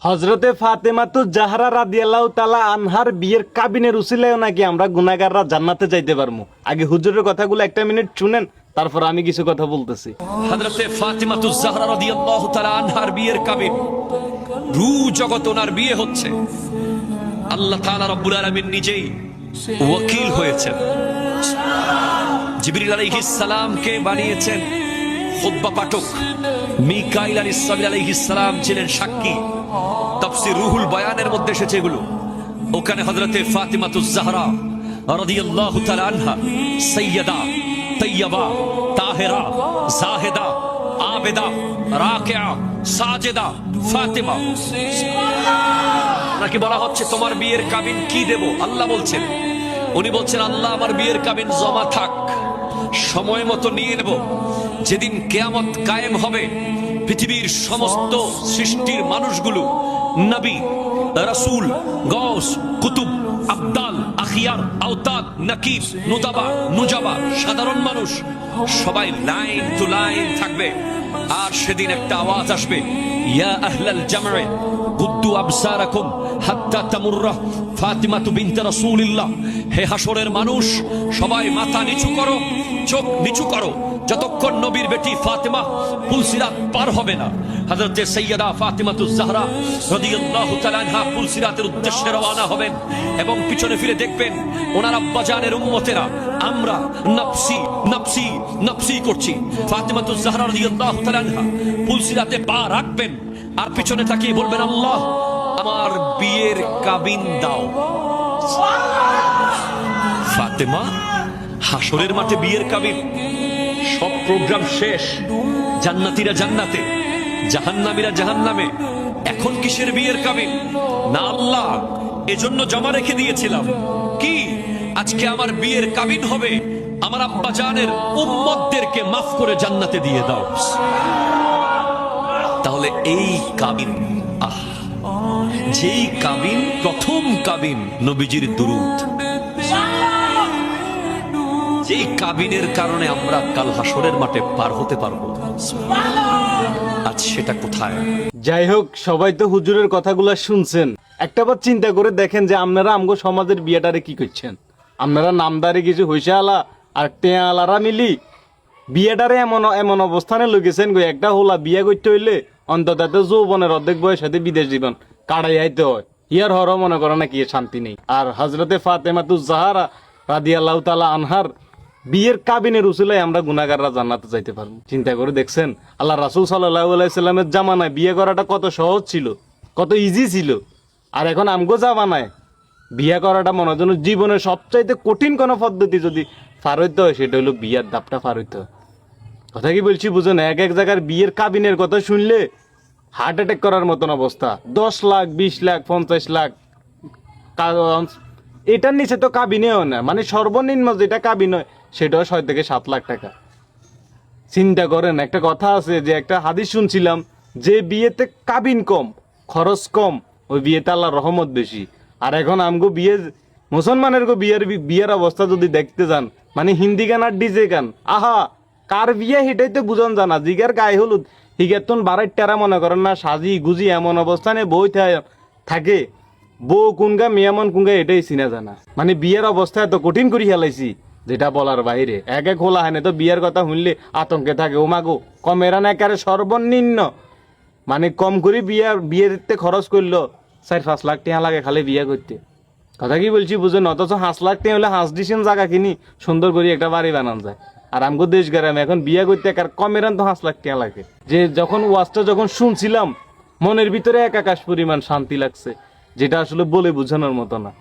হযরতে ফাতেমাতুজ জাহরা রাদিয়াল্লাহু তাআলা আনহার বিয়ের কাবিনের উসিলায় নাকি আমরা গুনাহগাররা জান্নাতে যাইতে পারবো। আগে হুজুরের কথাগুলো একটা মিনিট শুনেন, তারপর আমি কিছু কথা বলতেছি। হযরতে ফাতেমাতুজ জাহরা রাদিয়াল্লাহু তাআলা আনহার বিয়ের কাবিন, রূহ জগৎ ওনার বিয়ে হচ্ছে। আল্লাহ তাআলা রব্বুল আলামিন নিজেই ওয়াকিল হয়েছেন। জিবরিল আলাইহিস সালামকে বানিয়েছেন খুতবা পাঠক, মিকাইল আলাইহিস সালাম ছিলেন সাক্ষী। তাফসীর রুহুল বয়ানের মধ্যে এসেছে এগুলো। ওখানে হযরতে ফাতেমাতুজ জাহরা রাদিয়াল্লাহু তাআলা আনহা সাইয়্যিদা তাইয়্যিবা তাহেরা জাহেদা আবেদা রাকিয়া সাজেদা ফাতেমা, নাকি বলা হচ্ছে তোমার বিয়ের কাবিন কি দেব? আল্লাহ বলছেন, উনি বলছেন আল্লাহ আমার বিয়ের কাবিন জমা থাক, সময় মতো নিয়ে নেব। যেদিন কিয়ামত কায়েম হবে, পৃথিবীর সমস্ত সৃষ্টির মানুষগুলো, নবী, রাসূল, গাউস, কুতুব, আবদাল, আখিয়ার, আওতাদ, নাকিব, নুতাবা, নুজাবা, সাধারণ মানুষ সবাই লাইন টু লাইন থাকবে। আর সেদিন একটা আওয়াজ আসবে, ইয়া আহলাল জামে গুদ্দু আবসারাকুম হাত্তা তামুররা ফাতিমাতু বিনত রাসূলিল্লাহ। হে হাসরের মানুষ, সবাই মাথা নিচু করো, চোখ নিচু করো, যতক্ষণ নবীর বেটি ফাতেমা পুলসিরাত পার হবে না। হযরতে সাইয়্যিদা ফাতিমাতুজ জাহরা রাদিয়াল্লাহু তাআলা আনহা পুলসিরাতের উদ্দেশ্যে রওনা হবেন এবং পিছনে ফিরে দেখবেন ওনার আব্বাজানের উম্মতেরা আমরা নফসি নফসি নফসি করছি। ফাতিমাতুজ জাহরা রাদিয়াল্লাহু তাআলা আনহা পুলসিরাতে পা রাখবেন আর পিছনে তাকিয়ে বলবেন, আল্লাহ আমার বিয়ের কাবিন দাও। ফাতেমা হাসরের মাঠে বিয়ের কাবিন, সব প্রোগ্রাম শেষ, জান্নাতীরা জান্নাতে, জাহান্নামীরা জাহান্নামে। এখন কিসের বিয়ের কাবিন? না আল্লাহ, এজন্য জমা রেখে দিয়েছিলাম কি আজকে আমার বিয়ের কাবিন হবে, আমার আব্বা জানের উম্মতদেরকে মাফ করে জান্নাতে দিয়ে দাও। তাহলে এই কাবিন, যেই কাবিন প্রথম কাবিন নবীজির দুরূদ, যেই কাবিনের কারণে আমরা কাল হাসরের মাঠে পার হতে পারবো, আজ সেটা কোথায়? যাই হোক, সবাই তো হুজুরের কথাগুলা শুনছেন। একটাবার চিন্তা করে দেখেন যে আপনারা আমগো সমাজের বিয়েটারে কি করছেন। আপনারা নামদারি কিছু হইসে আলা আর টেয়া আলারা মিলি বিয়েটারে এমন অবস্থানে লগেছেন গো, একটা হোলা বিয়ে করতে হইলে অন্তত যৌবনের অর্ধেক বয়স সাথে বিদেশ জীবন কাটাই আইতে হয়। ইয়ার হর মনে করে নাকি শান্তি নেই। আর হযরতে ফাতেমাতুজ জাহরা রাদিয়াল্লাহু তাআলা আনহার বিয়ের কাবিনের উসিলায় আমরা গুনাহগাররা জান্নাতে যাইতে পারবো। চিন্তা করে দেখছেন আল্লাহ রাসূল সাল্লাল্লাহু আলাইহি সাল্লামের জামানায় বিয়ে করাটা কত সহজ ছিল, কত ইজি ছিল। আর এখন আমগো জামানায় বিয়ে করাটা মনে জন্য জীবনের সবচাইতে কঠিন কোনো পদ্ধতি যদি পার হইতে হয়, সেটা হলো বিয়ের ধাপটা পার হইতে হয়। কথা কি বলছি বুঝুন? এক এক জায়গার বিয়ের কাবিনের কথা শুনলে হার্ট অ্যাটাক করার মতন অবস্থা। 10 লাখ, 20 লাখ, 50 লাখ, এটার নিচে তো কাবিনেও না। মানে সর্বনিম্ন যেটা কাবিন হয় সেটাও 6 থেকে 7 লাখ টাকা। চিন্তা করেন, একটা কথা আছে যে একটা হাদিস শুনছিলাম যে বিয়েতে কাবিন কম, খরচ কম, ওই বিয়েতে আল্লাহর রহমত বেশি। আর এখন আমগো বিয়ে, মুসলমানের গো বিয়ের অবস্থা যদি দেখতে যান, মানে হিন্দি গান আর ডিজে গান, আহা কার বিয়ে সেটাই তো বুঝন জানা। জিগার গায়ে হলুদ হিগেতন বাড়াই টেরা মনে করেন না, সাজি গুজি এমন অবস্থানে বই থাকে, বউ কুনগা মেয়ামন কুনগা এটাই চিনা জানা। মানে বিয়ের অবস্থা এত কঠিন করি হেলাইছি যেটা বলার বাইরে। এক এক হোলা হয় না তো বিয়ের কথা শুনলে আতঙ্কে থাকে, ও মাগো কমেরা না একেবারে সর্বনিম্ন, মানে কম করে বিয়েতে খরচ করলো 4-5 লাখ টাকা লাগে খালি বিয়ে করতে। কথা কি বলছি বুঝুন? অথচ 5 লাখ টাকা হলে 5 ডিসেন জায়গা কিনি সুন্দর করে একটা বাড়ি বানান যায়। আর আমগো দেশ গ্রামে এখন বিয়ে করতে একার কমেরান তো 5 লাখ টাকা লাগে। যে যখন ওয়াজটা যখন শুনছিলাম মনের ভিতরে এক আকাশ পরিমাণ শান্তি লাগছে, যেটা আসলে বলে বোঝানোর মতো না।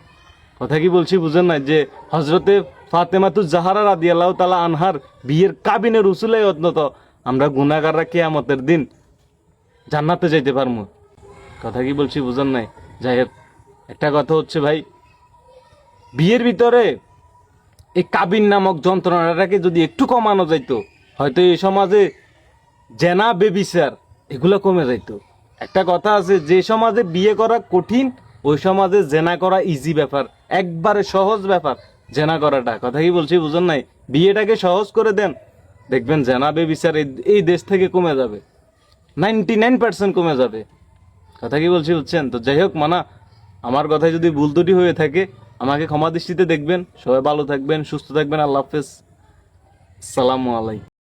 কথা কি বলছি বুঝেন না? যে হযরতে ফাতেমাতুজ জাহরা রাদিয়াল্লাহু তাআলা আনহার বিয়ের কাবিনের উসিলায় অন্তত আমরা গুনাহগাররা কিয়ামতের দিন জান্নাতে যাইতে পারবো। কথা কি বলছি বুঝেন নাই? যাই হোক, একটা কথা হচ্ছে ভাই, বিয়ের ভিতরে এই কাবিন নামক যন্ত্রণাটাকে যদি একটু কমানো যাইতো, হয়তো এই সমাজে জেনা বেবিচার এগুলো কমে যাইতো। একটা কথা আছে, যে সমাজে বিয়ে করা কঠিন ওই সমাজে জেনা করা ইজি ব্যাপার, একবারে সহজ ব্যাপার জেনা করাটা। কথা কি বলছি বুঝুন নাই? বিয়েটাকে সহজ করে দেন, দেখবেন জেনা বেবিচার এই দেশ থেকে কমে যাবে, 99% কমে যাবে। কথা কি বলছি বুঝছেন? তো যাই হোক মানা, আমার কথায় যদি ভুল ত্রুটি হয়ে থাকে আমাকে ক্ষমা দৃষ্টিতে দেখবেন। সবাই ভালো থাকবেন, সুস্থ থাকবেন। আল্লাহ হাফেজ, সালামু আলাইকুম।